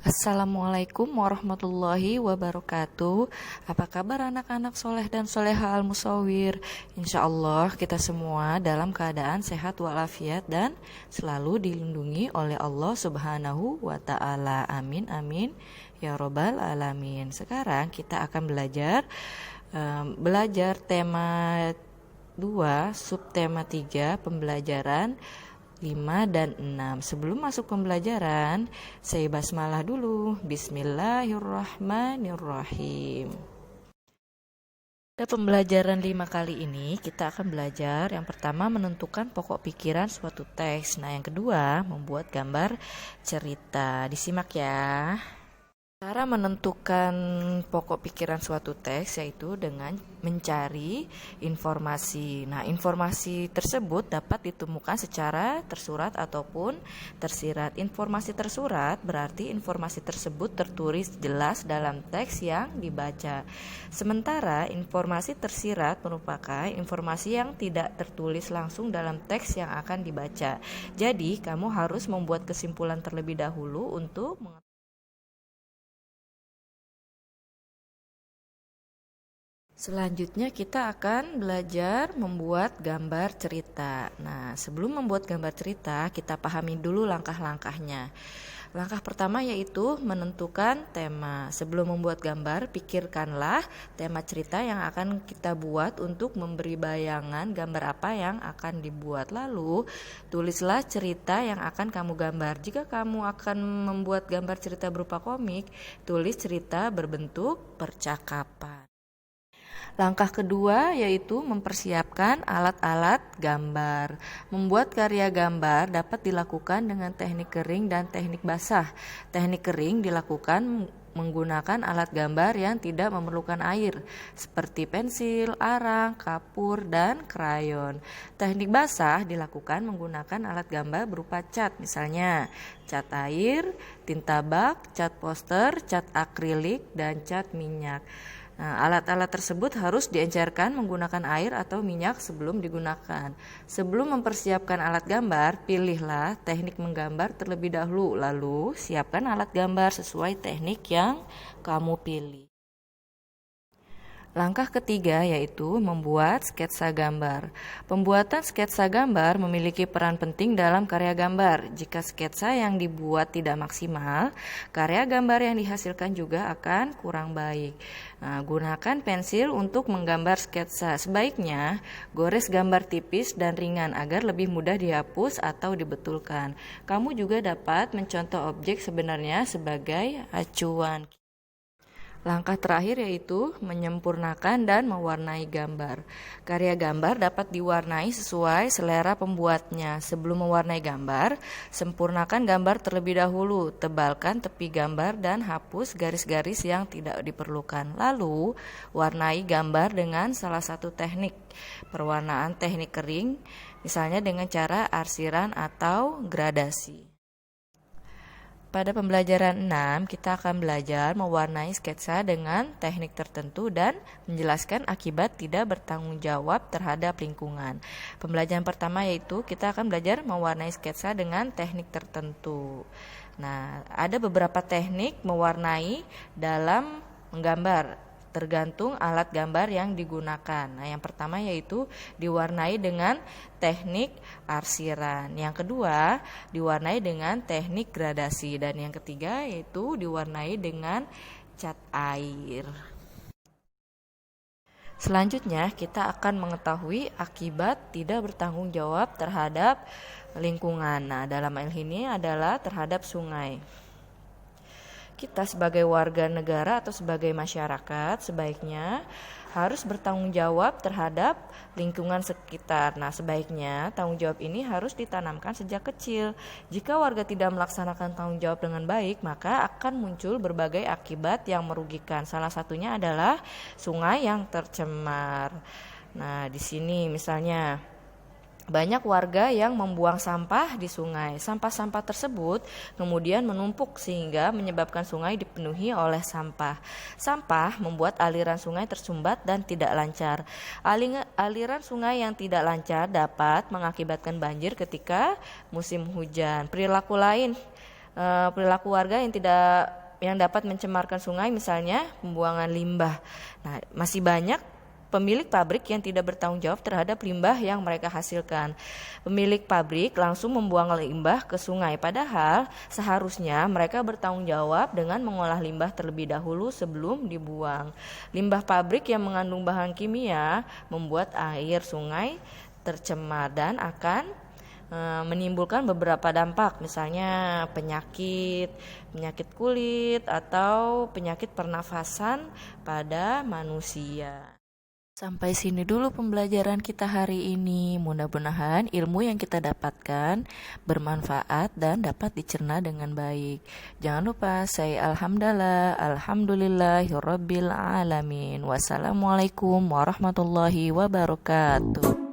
Assalamualaikum warahmatullahi wabarakatuh. Apa kabar anak-anak soleh dan soleha al-musawir? Insya Allah kita semua dalam keadaan sehat walafiat dan selalu dilindungi oleh Allah subhanahu wa ta'ala. Amin amin ya robbal alamin. Sekarang kita akan belajar tema 2, subtema 3, pembelajaran 5 dan 6. Sebelum masuk pembelajaran, saya basmalah dulu. Bismillahirrahmanirrahim. Pada pembelajaran 5 kali ini, kita akan belajar yang pertama menentukan pokok pikiran suatu teks. Nah, yang kedua membuat gambar cerita. Disimak ya. Cara menentukan pokok pikiran suatu teks yaitu dengan mencari informasi. Nah, informasi tersebut dapat ditemukan secara tersurat ataupun tersirat. Informasi tersurat berarti informasi tersebut tertulis jelas dalam teks yang dibaca. Sementara informasi tersirat merupakan informasi yang tidak tertulis langsung dalam teks yang akan dibaca. Jadi, kamu harus membuat kesimpulan terlebih dahulu untuk Selanjutnya kita akan belajar membuat gambar cerita. Nah, sebelum membuat gambar cerita, kita pahami dulu langkah-langkahnya. Langkah pertama yaitu menentukan tema. Sebelum membuat gambar, pikirkanlah tema cerita yang akan kita buat untuk memberi bayangan gambar apa yang akan dibuat. Lalu, tulislah cerita yang akan kamu gambar. Jika kamu akan membuat gambar cerita berupa komik, tulis cerita berbentuk percakapan. Langkah kedua yaitu mempersiapkan alat-alat gambar. Membuat karya gambar dapat dilakukan dengan teknik kering dan teknik basah. Teknik kering dilakukan menggunakan alat gambar yang tidak memerlukan air, seperti pensil, arang, kapur, dan krayon. Teknik basah dilakukan menggunakan alat gambar berupa cat, misalnya cat air, tinta bak, cat poster, cat akrilik, dan cat minyak. Nah, alat-alat tersebut harus diencerkan menggunakan air atau minyak sebelum digunakan. Sebelum mempersiapkan alat gambar, pilihlah teknik menggambar terlebih dahulu, lalu siapkan alat gambar sesuai teknik yang kamu pilih. Langkah ketiga yaitu membuat sketsa gambar. Pembuatan sketsa gambar memiliki peran penting dalam karya gambar. Jika sketsa yang dibuat tidak maksimal, karya gambar yang dihasilkan juga akan kurang baik. Nah, gunakan pensil untuk menggambar sketsa. Sebaiknya gores gambar tipis dan ringan agar lebih mudah dihapus atau dibetulkan. Kamu juga dapat mencontoh objek sebenarnya sebagai acuan. Langkah terakhir yaitu menyempurnakan dan mewarnai gambar. Karya gambar dapat diwarnai sesuai selera pembuatnya. Sebelum mewarnai gambar, sempurnakan gambar terlebih dahulu. Tebalkan tepi gambar dan hapus garis-garis yang tidak diperlukan. Lalu, warnai gambar dengan salah satu teknik. Perwarnaan teknik kering, misalnya dengan cara arsiran atau gradasi. Pada pembelajaran 6, kita akan belajar mewarnai sketsa dengan teknik tertentu dan menjelaskan akibat tidak bertanggung jawab terhadap lingkungan. Pembelajaran pertama yaitu kita akan belajar mewarnai sketsa dengan teknik tertentu. Nah, ada beberapa teknik mewarnai dalam menggambar, tergantung alat gambar yang digunakan. Nah, yang pertama yaitu diwarnai dengan teknik arsiran. Yang kedua, diwarnai dengan teknik gradasi. Dan yang ketiga yaitu diwarnai dengan cat air. Selanjutnya, kita akan mengetahui akibat tidak bertanggung jawab terhadap lingkungan. Nah, dalam hal ini adalah terhadap sungai. Kita sebagai warga negara atau sebagai masyarakat sebaiknya harus bertanggung jawab terhadap lingkungan sekitar. Nah, sebaiknya tanggung jawab ini harus ditanamkan sejak kecil. Jika warga tidak melaksanakan tanggung jawab dengan baik, maka akan muncul berbagai akibat yang merugikan. Salah satunya adalah sungai yang tercemar. Nah, di sini misalnya banyak warga yang membuang sampah di sungai. Sampah-sampah tersebut kemudian menumpuk sehingga menyebabkan sungai dipenuhi oleh sampah. Sampah membuat aliran sungai tersumbat dan tidak lancar. Aliran sungai yang tidak lancar dapat mengakibatkan banjir ketika musim hujan. Perilaku lain perilaku warga yang dapat mencemarkan sungai, misalnya pembuangan limbah. Nah, masih banyak pemilik pabrik yang tidak bertanggung jawab terhadap limbah yang mereka hasilkan. Pemilik pabrik langsung membuang limbah ke sungai, padahal seharusnya mereka bertanggung jawab dengan mengolah limbah terlebih dahulu sebelum dibuang. Limbah pabrik yang mengandung bahan kimia membuat air sungai tercemar dan akan menimbulkan beberapa dampak, misalnya penyakit kulit atau penyakit pernafasan pada manusia. Sampai sini dulu pembelajaran kita hari ini. Mudah-mudahan ilmu yang kita dapatkan bermanfaat dan dapat dicerna dengan baik. Jangan lupa say alhamdulillahirabbil alamin. Wassalamualaikum warahmatullahi wabarakatuh.